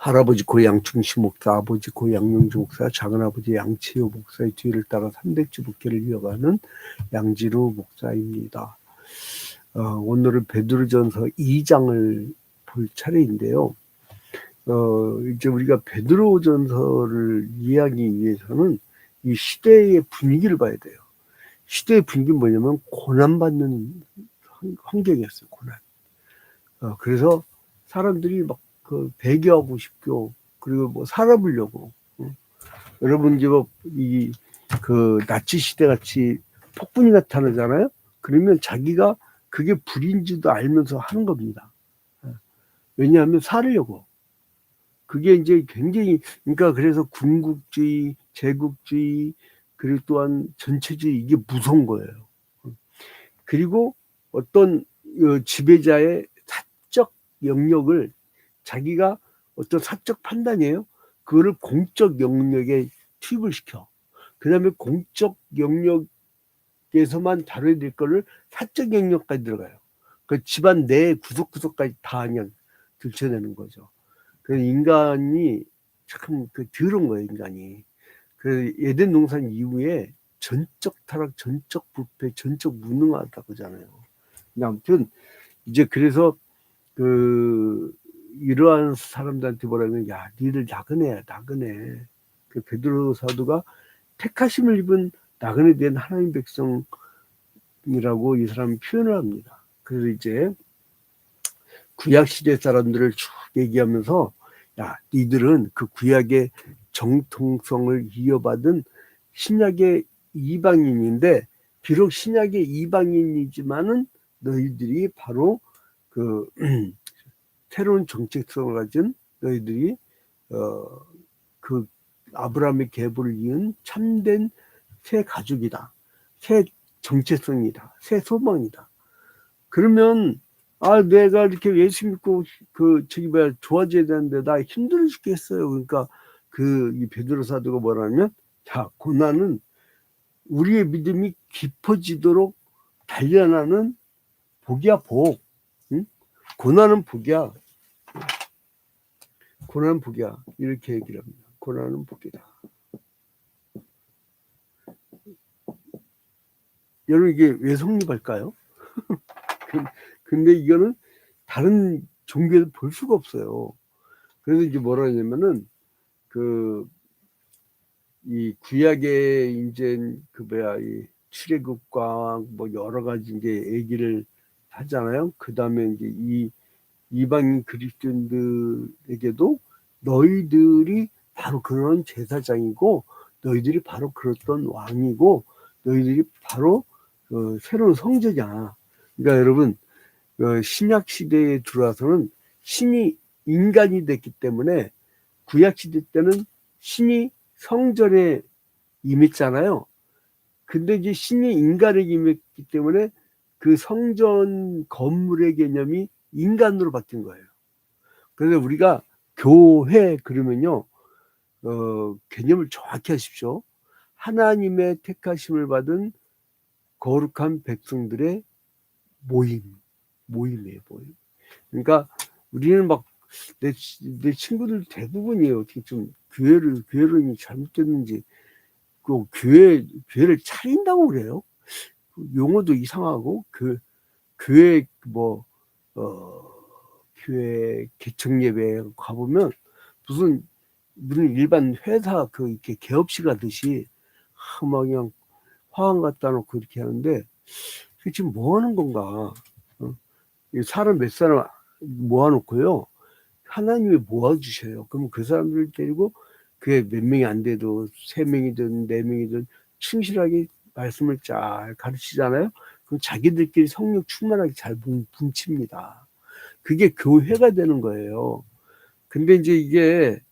할아버지 고 양충식 목사, 아버지 고 양명주 목사, 작은아버지 양치호 목사의 뒤를 따라 300주 목회를 이어가는 양지루 목사입니다. 오늘은 베드로전서 2장을 볼 차례인데요. 이제 우리가 베드로전서를 이해하기 위해서는 이 시대의 분위기를 봐야 돼요. 시대의 분위기는 뭐냐면 고난받는 환경이었어요. 고난. 그래서 사람들이 막 배교하고 싶고, 그리고 뭐 살아보려고. 여러분 이제 나치 시대 같이 폭군이 나타나잖아요. 그러면 자기가 그게 불인지도 알면서 하는 겁니다. 왜냐하면 살으려고. 그게 이제 굉장히, 그러니까 그래서 군국주의, 제국주의, 그리고 또한 전체주의, 이게 무서운 거예요. 그리고 어떤 지배자의 사적 영역을 자기가 어떤 사적 판단이에요. 그거를 공적 영역에 투입을 시켜. 그 다음에 공적 영역에서만 다뤄야 될 거를 사적 영역까지 들어가요. 그 집안 내 구석구석까지 다 그냥 들춰내는 거죠. 그래서 인간이 참 더러운 거예요, 인간이. 그 에덴 동산 이후에 전적 타락, 전적 부패, 전적 무능하다고 하잖아요. 아무튼 이제 그래서 이러한 사람들한테 뭐라면, 야, 니들 나그네야, 나그네. 그 베드로 사도가 택하심을 입은 나그네 된 하나님 백성이라고 이 사람이 표현을 합니다. 그래서 이제 구약 시대 사람들을 쭉 얘기하면서, 야, 니들은 그 구약의 정통성을 이어받은 신약의 이방인인데, 비록 신약의 이방인이지만은 너희들이 바로 새로운 정체성을 가진 너희들이 그 아브라함의 계보를 이은 참된 새 가족이다. 새 정체성이다. 새 소망이다. 그러면 내가 이렇게 예수 믿고 좋아져야 되는데 나 힘들어 죽겠어요. 그러니까 이 베드로 사도가 뭐라면, 자, 고난은 우리의 믿음이 깊어지도록 단련하는 복이야, 복. 응? 고난은 복이야. 고난은 복이야. 이렇게 얘기를 합니다. 고난은 복이다. 여러분, 이게 왜 성립할까요? 근데 이거는 다른 종교에서 볼 수가 없어요. 그래서 이제 뭐라 하냐면은, 이 구약의 이제 이 출애굽과 뭐 여러 가지 이제 얘기를 하잖아요. 그 다음에 이제 이 이방인 그리스도인들에게도 너희들이 바로 그런 제사장이고, 너희들이 바로 그랬던 왕이고, 너희들이 바로 새로운 성제자. 그러니까 여러분, 신약 시대에 들어와서는 신이 인간이 됐기 때문에, 구약 시대 때는 신이 성전에 임했잖아요. 근데 이제 신이 인간에 임했기 때문에 그 성전 건물의 개념이 인간으로 바뀐 거예요. 그래서 우리가 교회 그러면요, 개념을 정확히 하십시오. 하나님의 택하심을 받은 거룩한 백성들의 모임이에요, 모임. 그러니까 우리는 막 내 친구들 대부분이 어떻게 좀 교회를 잘못됐는지 교회를 차린다고 그래요. 용어도 이상하고 교회 교회 개척 예배 가보면 무슨 일반 회사 이렇게 개업식 하듯이 막 그냥 화환 갖다 놓고 이렇게 하는데, 지금 뭐 하는 건가? 사람 몇 사람 모아놓고요, 하나님이 모아주셔요. 그럼 그 사람들 데리고 그게 몇 명이 안 돼도 3명이든 4명이든 충실하게 말씀을 잘 가르치잖아요. 그럼 자기들끼리 성령 충만하게 잘 뭉칩니다. 그게 교회가 되는 거예요. 근데 이제 이게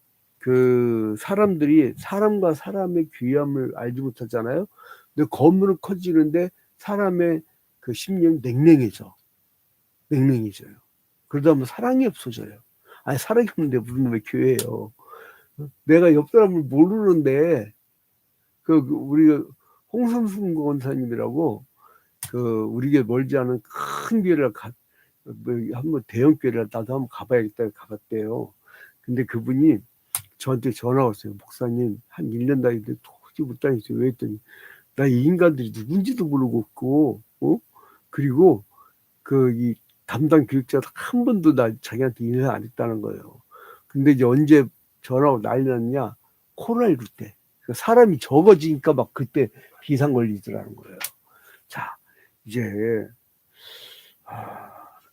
사람들이 사람과 사람의 귀함을 알지 못하잖아요. 근데 건물은 커지는데 사람의 심령이 냉랭해져요. 그러다 보면 사랑이 없어져요. 아니, 사랑이 없는데 무슨 왜 교회예요? 내가 옆 사람을 모르는데, 우리 홍성순 권사님이라고, 우리가 멀지 않은 큰 교회를 한번 대형 교회를 나도 한번 가봐야겠다 가봤대요. 근데 그분이 저한테 전화 왔어요. 목사님, 한 1년 다니는데 도저히 못 다녔어요. 왜 했더니, 나 이 인간들이 누군지도 모르고 있고, 그리고 이 담당 교육자도 한 번도 자기한테 인사 안 했다는 거예요. 근데 이제 언제 전화가 난리 났냐? 코로나19 때. 사람이 적어지니까 막 그때 비상 걸리더라는 거예요. 자, 이제,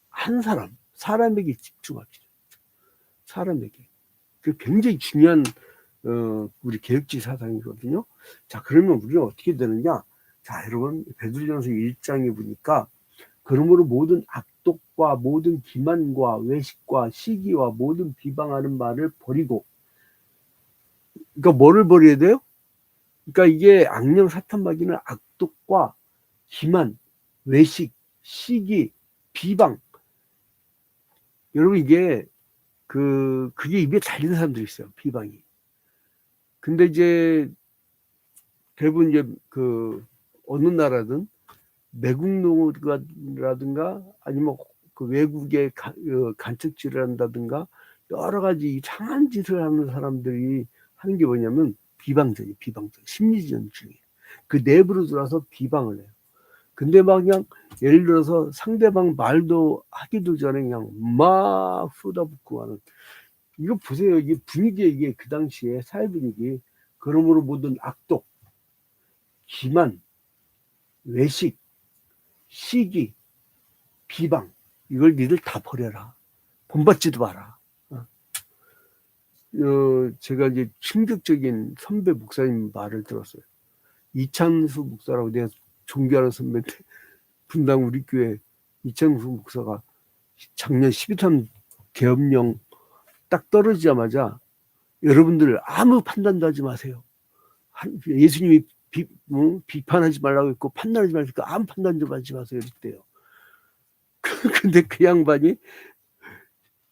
한 사람에게 집중합시다. 사람에게. 그 굉장히 중요한, 우리 개혁주의 사상이거든요. 자, 그러면 우리가 어떻게 되느냐? 자, 여러분, 베드로전서 1장에 보니까, 그러므로 모든 악독과 모든 기만과 외식과 시기와 모든 비방하는 말을 버리고, 그러니까 뭐를 버려야 돼요? 그러니까 이게 악령 사탄마귀는 악독과 기만, 외식, 시기, 비방. 여러분 이게 그게 입에 달리는 사람들이 있어요. 비방이. 근데 이제 대부분 이제 어느 나라든 매국노라든가 아니면 그 외국에 간척질을 한다든가 여러 가지 이상한 짓을 하는 사람들이 하는 게 뭐냐면 비방전이에요. 비방전. 심리전 중에. 그 내부로 들어와서 비방을 해요. 근데 막 그냥 예를 들어서 상대방 말도 하기도 전에 그냥 막 쏟아붓고 하는. 이거 보세요. 이게 분위기, 이게 그 당시에 사회 분위기. 그러므로 모든 악독, 기만, 외식, 시기, 비방, 이걸 니들 다 버려라. 본받지도 마라. 제가 이제 충격적인 선배 목사님 말을 들었어요. 이창수 목사라고 내가 존경하는 선배인데, 분당 우리 교회 이창수 목사가 작년 12.3 계엄령 딱 떨어지자마자 여러분들 아무 판단도 하지 마세요. 예수님이 비판하지 말라고 했고 판단하지 말고 아무 판단 좀 하지 마세요. 이랬대요. 근데 그 양반이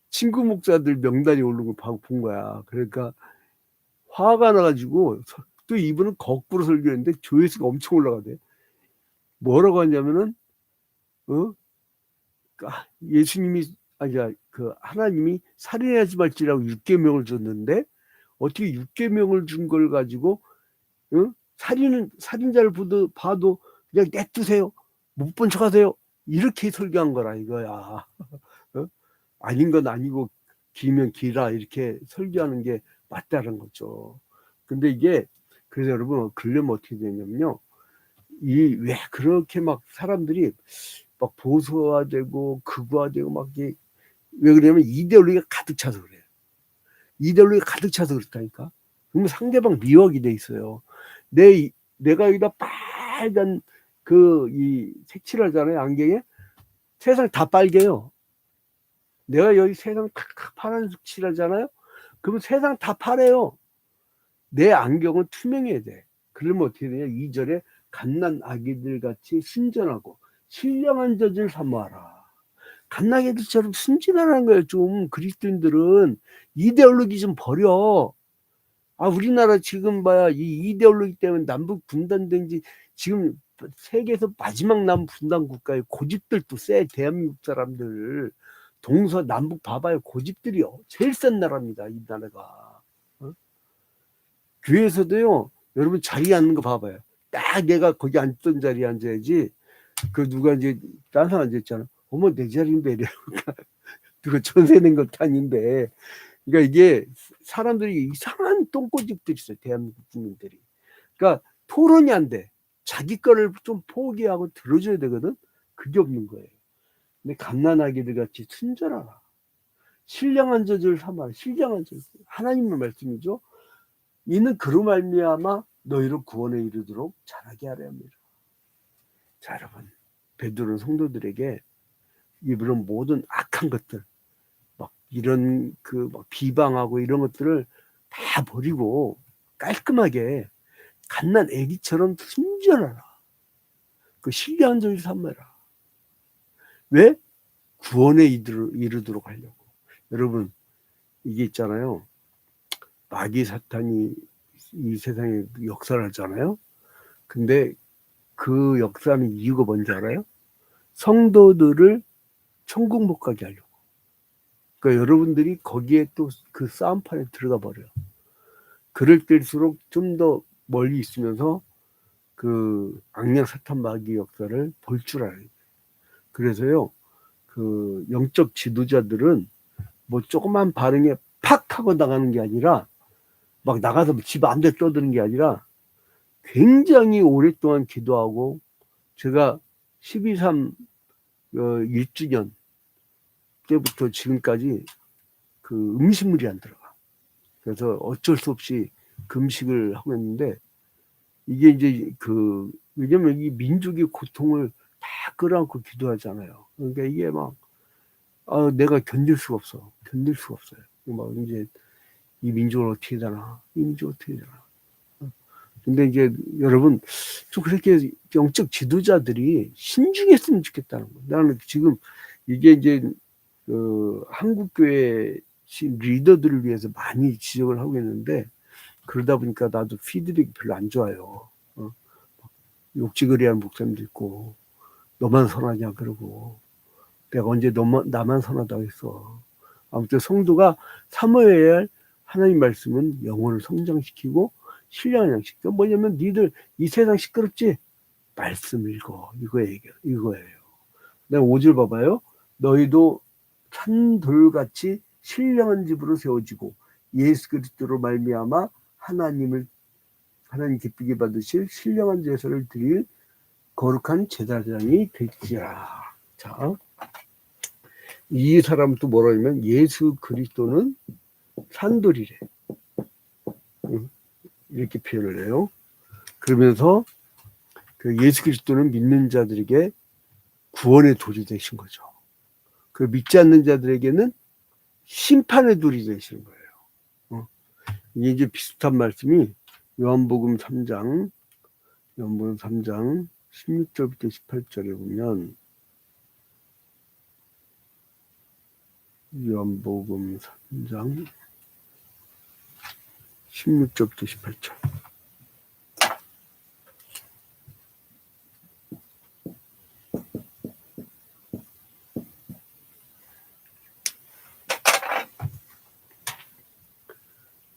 친구 목사들 명단이 오른 걸 본 거야. 그러니까 화가 나가지고 또 이분은 거꾸로 설교했는데 조회수가 엄청 올라가대. 뭐라고 하냐면은 예수님이 하나님이 살인하지 말지라고 6계명을 줬는데 어떻게 6계명을 준 걸 가지고 살인자를 봐도 그냥 냅두세요. 못 본 척하세요. 이렇게 설교한 거라 이거야. 아닌 건 아니고 기면 기라 이렇게 설교하는 게 맞다는 거죠. 근데 이게 그래서 여러분 그러면 어떻게 되냐면요. 왜 그렇게 막 사람들이 막 보수화되고 극화되고 막 왜 그러냐면 이데올로기가 가득 차서 그래요. 이데올로기가 가득 차서 그렇다니까. 그러면 상대방 미워하게 돼 있어요. 내가 여기다 빨간 이 색칠하잖아요. 안경에 세상 다 빨개요. 내가 여기 세상 파란 색칠하잖아요. 그러면 세상 다 파래요. 내 안경은 투명해야 돼. 그러면 어떻게 되냐? 2절에 갓난 아기들 같이 순전하고 신령한 젖을 삼아라. 갓난 아기들처럼 순진하라는 거예요. 좀 그리스도인들은 이데올로기 좀 버려. 우리나라 지금 봐야 이 이데올로기 때문에 남북 분단된 지 지금 세계에서 마지막 남은 분단 국가에 고집들도 세. 대한민국 사람들 동서남북 봐봐요. 고집들이요. 제일 센 나라입니다. 이 나라가. 교회에서도요. 여러분 자리 앉는 거 봐봐요. 딱 내가 거기 앉던 자리에 앉아야지. 누가 이제 딴 사람 앉아있잖아. 어머 내 자리인데 이러니까 누가 전세 낸 것도 아닌데. 그러니까 이게 사람들이 이상한 똥꼬집들이 있어요. 대한민국 국민들이. 그러니까 토론이 안 돼. 자기 거를 좀 포기하고 들어줘야 되거든. 그게 없는 거예요. 근데 갓난아기들 같이 순전하라. 신령한 젖을 삼아라. 신령한 젖. 하나님의 말씀이죠. 이는 그로 말미암아 너희를 구원에 이르도록 잘하게 하려 합니다. 자, 여러분, 베드로는 성도들에게 이런 모든 악한 것들, 막 이런 막 비방하고 이런 것들을 다 버리고 깔끔하게 갓난 애기처럼 순전하라. 그 신령한 젖을 삼아라. 왜? 구원에 이르도록 하려고. 여러분, 이게 있잖아요. 마귀 사탄이 이 세상에 역사를 하잖아요. 근데 그 역사는 이유가 뭔지 알아요? 성도들을 천국 못 가게 하려고. 그러니까 여러분들이 거기에 또 그 싸움판에 들어가 버려요. 그럴 때일수록 좀 더 멀리 있으면서 그 악령 사탄 마귀 역사를 볼 줄 알아요. 그래서요, 그 영적 지도자들은 뭐 조그만 반응에 팍 하고 나가는 게 아니라 막 나가서 집 안에 떠드는 게 아니라 굉장히 오랫동안 기도하고, 제가 12.3 1주년 때부터 지금까지 그 음식물이 안 들어가. 그래서 어쩔 수 없이 금식을 하고 있는데, 이게 이제 그 왜냐면 이 민족의 고통을 다 끌어안고 기도하잖아요. 그러니까 이게 막 내가 견딜 수가 없어요. 막 이제 이 민족을 어떻게 되나, 이 민족 어떻게 되나. 근데 이제 여러분 좀 그렇게 영적 지도자들이 신중했으면 좋겠다는 거예요. 나는 지금 이게 이제 한국 교회 리더들을 위해서 많이 지적을 하고 있는데, 그러다 보니까 나도 피드백이 별로 안 좋아요. 욕지거리하는 목사님도 있고, 너만 선하냐 그러고, 내가 언제 나만 선하다고 했어. 아무튼 성도가 사모해야 할 하나님 말씀은 영혼을 성장시키고 신령한 양식. 뭐냐면 니들 이 세상 시끄럽지? 말씀 읽어. 이거예요. 내가 5절 봐봐요. 너희도 산돌같이 신령한 집으로 세워지고 예수 그리스도로 말미암아 하나님 기쁘게 받으실 신령한 제사를 드릴 거룩한 제사장이 될지라. 자, 이 사람 또 뭐라 하냐면 예수 그리스도는 산돌이래. 이렇게 표현을 해요. 그러면서 그 예수 그리스도는 믿는 자들에게 구원의 돌이 되신 거죠. 그 믿지 않는 자들에게는 심판의 돌이 되시는 거예요. 이게 이제 비슷한 말씀이 요한복음 3장 16절부터 18절에 보면, 요한복음 3장 16절부터 18절.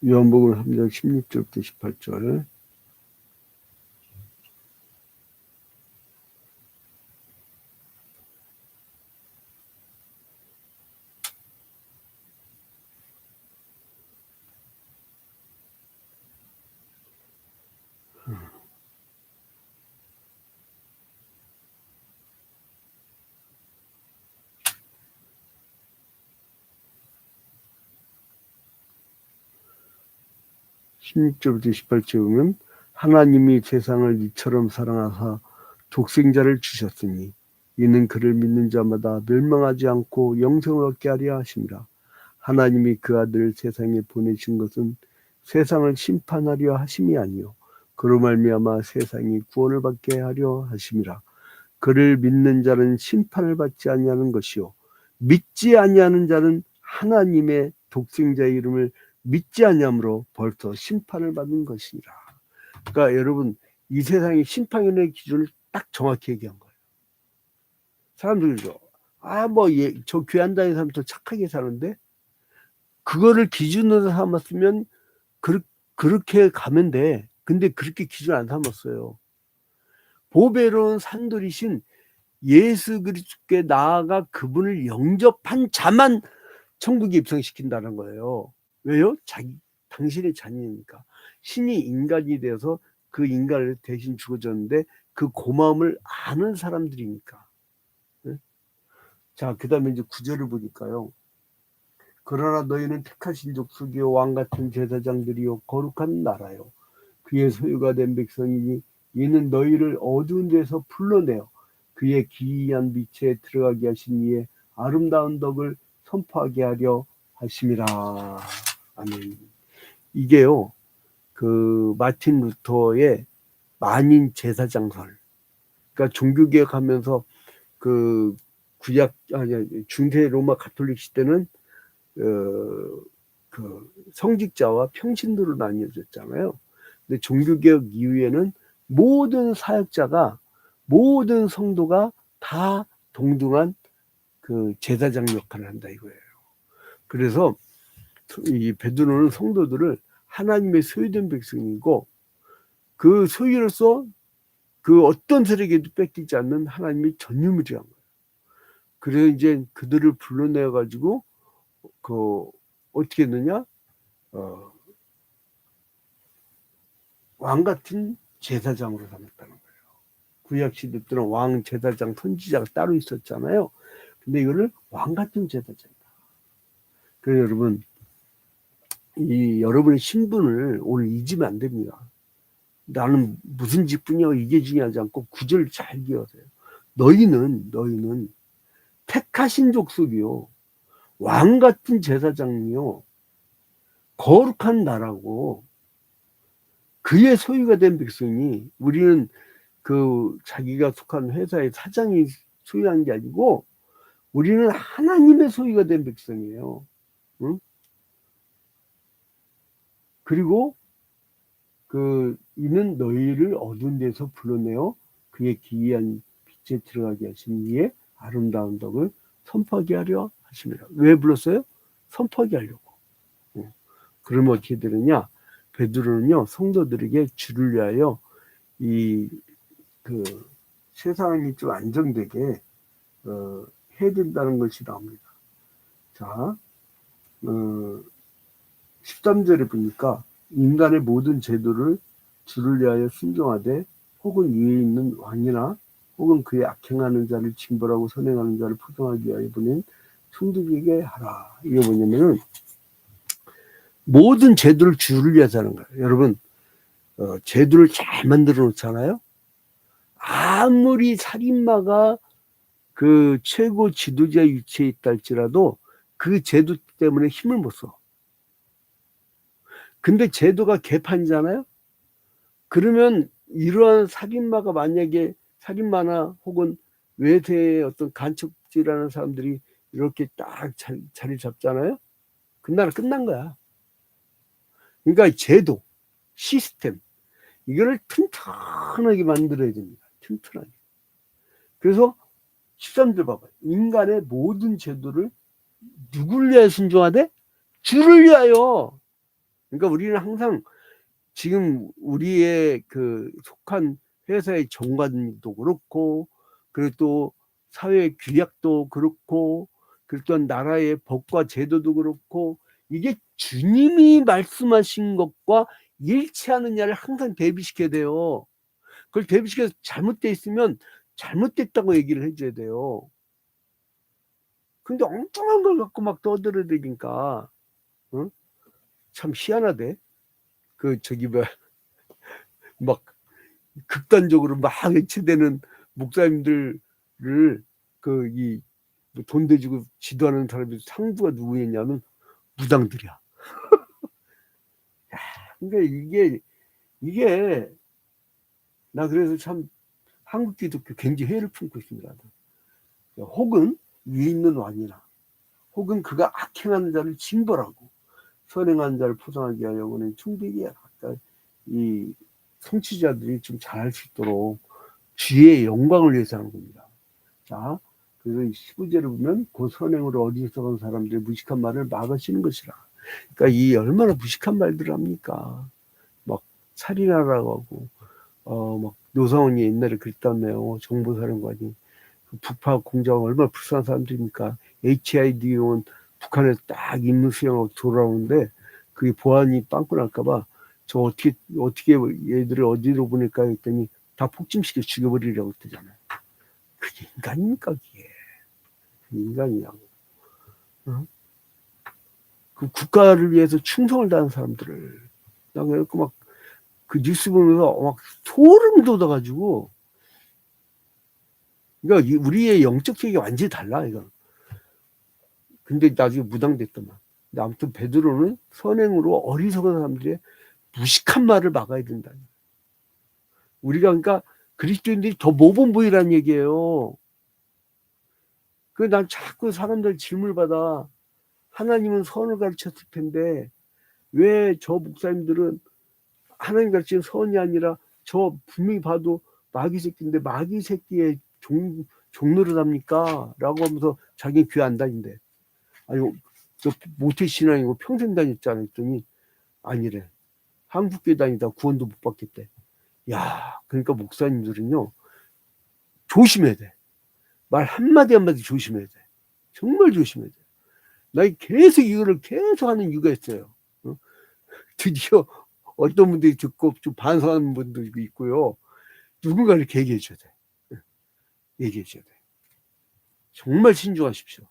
요한복음 3장 16절부터 18절. (16절부터 18절) 보면, 하나님이 세상을 이처럼 사랑하사 독생자를 주셨으니 이는 그를 믿는 자마다 멸망하지 않고 영생을 얻게 하려 하심이라. 하나님이 그 아들을 세상에 보내신 것은 세상을 심판하려 하심이 아니요 그로 말미암아 세상이 구원을 받게 하려 하심이라. 그를 믿는 자는 심판을 받지 아니하는 것이요 믿지 아니하는 자는 하나님의 독생자의 이름을 믿지 아니함으로 벌써 심판을 받는 것이니라. 그러니까 여러분, 이 세상의 심판의 기준을 딱 정확히 얘기한 거예요. 사람들이죠. 저 교회 안 다니는 사람 더 착하게 사는데, 그거를 기준으로 삼았으면 그렇게 가면 돼. 근데 그렇게 기준 안 삼았어요. 보배로운 산돌이신 예수 그리스도께 나아가 그분을 영접한 자만 천국에 입성시킨다는 거예요. 왜요? 당신의 자녀니까. 신이 인간이 되어서 그 인간을 대신 죽어줬는데 그 고마움을 아는 사람들이니까. 네? 자, 그 다음에 이제 9절을 보니까요. 그러나 너희는 택하신 족속이요 왕같은 제사장들이요 거룩한 나라요 그의 소유가 된 백성이니 이는 너희를 어두운 데서 불러내어 그의 기이한 빛에 들어가게 하신 이의 아름다운 덕을 선포하게 하려 하심이라. 아멘. 이게요, 그 마틴 루터의 만인 제사장설. 그러니까 종교개혁하면서 그 중세 로마 가톨릭 시대는 그 성직자와 평신도로 나뉘어졌잖아요. 근데 종교개혁 이후에는 모든 사역자가, 모든 성도가 다 동등한 그 제사장 역할을 한다 이거예요. 그래서 이 베드로는 성도들을 하나님의 소유된 백성이고 그 소유로서 그 어떤 세력에도 뺏기지 않는 하나님의 전유물이란 거예요. 그래서 이제 그들을 불러내어 가지고 그 어떻게 했느냐? 왕 같은 제사장으로 삼았다는 거예요. 구약 시대 때는 왕, 제사장, 선지자가 따로 있었잖아요. 근데 이거를 왕 같은 제사장이다. 그래서 여러분, 이 여러분의 신분을 오늘 잊으면 안 됩니다. 나는 무슨 직분이야 이게 중요하지 않고 구절을 잘 기억하세요. 너희는 택하신 족속이요, 왕 같은 제사장이요, 거룩한 나라고, 그의 소유가 된 백성이, 우리는 그 자기가 속한 회사의 사장이 소유한 게 아니고 우리는 하나님의 소유가 된 백성이에요. 응? 그리고 이는 너희를 어두운 데서 불러내어 그의 기이한 빛에 들어가게 하신 이의 아름다운 덕을 선포하게 하려 하십니다. 왜 불렀어요? 선포하게 하려고. 그러면 어떻게 되느냐? 베드로는요, 성도들에게 주를 위하여 세상이 좀 안정되게 해야 된다는 것이 나옵니다. 자, 13절에 보니까 인간의 모든 제도를 주를 위하여 순종하되 혹은 위에 있는 왕이나 혹은 그의 악행하는 자를 징벌하고 선행하는 자를 포정하기 위하여 보낸 총독에게 하라. 이게 뭐냐면은 모든 제도를 주를 위해서 하는 거예요. 여러분, 제도를 잘 만들어 놓잖아요. 아무리 살인마가 그 최고 지도자 위치에 있다 할지라도 그 제도 때문에 힘을 못 써. 근데 제도가 개판이잖아요. 그러면 이러한 살인마가 만약에 살인마나 혹은 외세의 어떤 간첩질하는 사람들이 이렇게 딱 자리 잡잖아요. 그 나라 끝난 거야. 그러니까 제도, 시스템, 이거를 튼튼하게 만들어야 됩니다. 튼튼하게. 그래서 13절 봐봐요. 인간의 모든 제도를 누구를 위하여 순종하되? 주를 위하여. 그러니까 우리는 항상 지금 우리의 그 속한 회사의 정관도 그렇고, 그리고 또 사회 규약도 그렇고, 그리고 또 나라의 법과 제도도 그렇고, 이게 주님이 말씀하신 것과 일치하느냐를 항상 대비시켜야 돼요. 그걸 대비시켜서 잘못되어 있으면 잘못됐다고 얘기를 해줘야 돼요. 근데 엉뚱한 걸 갖고 막 떠들어대니까, 응? 참 희한하대. 막 극단적으로 막 해체되는 목사님들을 돈 대주고 지도하는 사람이 상부가 누구였냐면 무당들이야. 그러니까 이게 나 그래서 참 한국 기독교 굉장히 회의를 품고 있습니다. 혹은 위에 있는 왕이나 혹은 그가 악행하는 자를 징벌하고 선행하는 자를 포상하게 하려고는 충분히 이 성취자들이 좀 잘할 수 있도록 주의 영광을 위해서 하는 겁니다. 자, 그래서 15절을 보면 그 선행으로 어리석은 사람들의 무식한 말을 막으시는 것이라. 그러니까 이 얼마나 무식한 말들을 합니까? 막 살인하라고 하고, 막 노사원이 옛날에 그랬다며요. 정보사령관이. 북파 공장 얼마나 불쌍한 사람들입니까? HID-온 북한에서 딱 임무 수행하고 돌아오는데 그게 보안이 빵꾸 날까봐 저 어떻게 얘들을 어디로 보낼까 했더니 다 폭침시켜 죽여버리려고 했잖아요. 그게 인간입니까? 그게 인간이냐고. 어? 그 국가를 위해서 충성을 다하는 사람들을 막 그 뉴스 보면서 막 소름 돋아가지고, 그러니까 우리의 영적 세계가 완전히 달라 이거. 근데 나중에 무당됐더만. 근데 아무튼 베드로는 선행으로 어리석은 사람들의 무식한 말을 막아야 된다. 우리가 그러니까 그리스도인들이 더 모범 보이라는 얘기예요. 난 자꾸 사람들 질문을 받아. 하나님은 선을 가르쳤을 텐데 왜 저 목사님들은 하나님 가르치는 선이 아니라 저 분명히 봐도 마귀 새끼인데 마귀 새끼의 종노릇 합니까? 라고 하면서 자기 귀 안 다닌대. 아니, 너 모태신앙이고 평생 다녔잖아 했더니 아니래. 한국교회 다니다 구원도 못 받겠대. 야, 그러니까 목사님들은요 조심해야 돼. 말 한마디 한마디 조심해야 돼. 정말 조심해야 돼. 나 계속 이거를 계속 하는 이유가 있어요. 드디어 어떤 분들이 듣고 좀 반성하는 분도 있고요. 누군가 이렇게 얘기해 줘야 돼. 얘기해 줘야 돼. 정말 신중하십시오.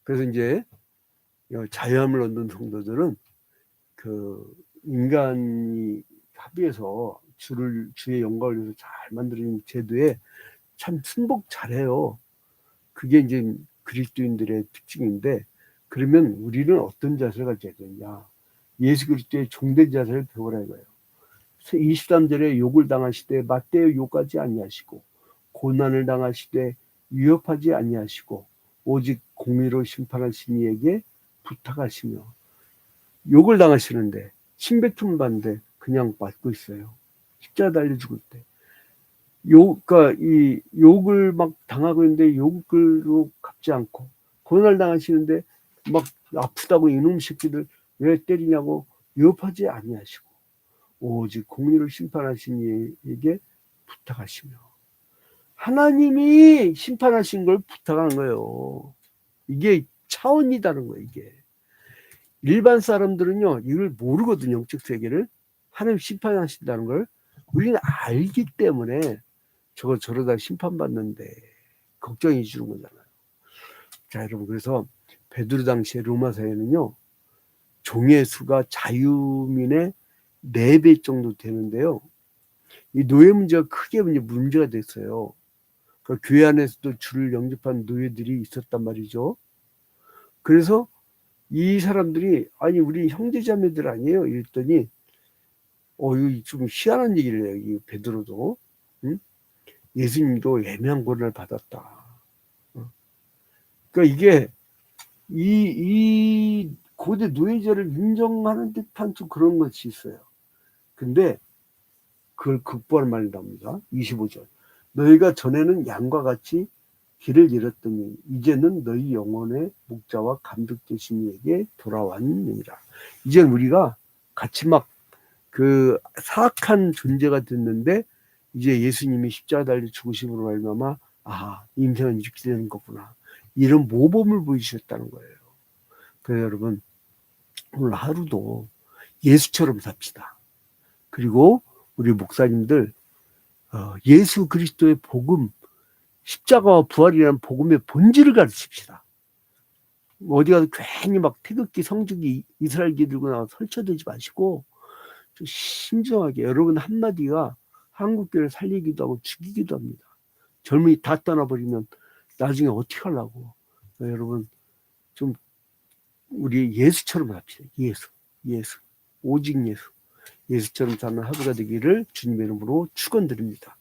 그래서 이제 자유함을 얻는 성도들은 그 인간이 합의해서 주의 영광을 위해서 잘 만들어진 제도에 참 순복 잘해요. 그게 이제 그리스도인들의 특징인데, 그러면 우리는 어떤 자세를 가져야 되냐? 예수 그리스도의 종된 자세를 배우라 이거예요. 23절에 욕을 당하시되 맞대어 욕하지 아니하시고 고난을 당하시되 위협하지 아니하시고 오직 공의로 심판하신 이에게 부탁하시며. 욕을 당하시는데 침뱉음을 받는데 그냥 맞고 있어요. 십자가 달려 죽을 때. 그러니까 이 욕을 막 당하고 있는데 욕을로 갚지 않고, 고난을 당하시는데 막 아프다고 이놈 새끼들 왜 때리냐고 위협하지 아니하시고 오직 공의를 심판하신 이에게 부탁하시며. 하나님이 심판하신 걸 부탁하는 거예요. 이게 차원이 다른 거예요. 이게 일반 사람들은요 이걸 모르거든요. 영적 세계를 하나님 심판하신다는 걸 우리는 알기 때문에 저러다 심판받는데 걱정해 주는 거잖아요. 자, 여러분, 그래서 베드로 당시에 로마사회는요 종의 수가 자유민의 4배 정도 되는데요. 이 노예 문제가 크게 문제가 됐어요. 그러니까 교회 안에서도 주를 영접한 노예들이 있었단 말이죠. 그래서 이 사람들이 아니 우리 형제자매들 아니에요? 이랬더니 이거 좀 희한한 얘기를 해요. 이 베드로도. 응? 예수님도 애매한 고난을 받았다. 그러니까 이게 이 고대 노예제를 인정하는 듯한 좀 그런 것이 있어요. 근데 그걸 극복할 말이 나옵니다. 25절. 너희가 전에는 양과 같이 길을 잃었더니 이제는 너희 영혼의 목자와 감독 되신 이에게 돌아왔느니라. 이제는 우리가 같이 막 그 사악한 존재가 됐는데 이제 예수님이 십자가 달려 죽으심으로 말미암아 인생은 이렇게 되는 거구나. 이런 모범을 보여주셨다는 거예요. 그래서 여러분 오늘 하루도 예수처럼 삽시다. 그리고 우리 목사님들 예수 그리스도의 복음, 십자가와 부활이라는 복음의 본질을 가르칩시다. 어디 가서 괜히 막 태극기, 성주기, 이스라엘기 들고 나와 설쳐들지 마시고 좀 신중하게. 여러분 한마디가 한국교회를 살리기도 하고 죽이기도 합니다. 젊은이 다 떠나버리면 나중에 어떻게 하려고. 여러분 좀 우리 예수처럼 합시다. 예수, 오직 예수처럼 사는 하루가 되기를 주님의 이름으로 축원드립니다.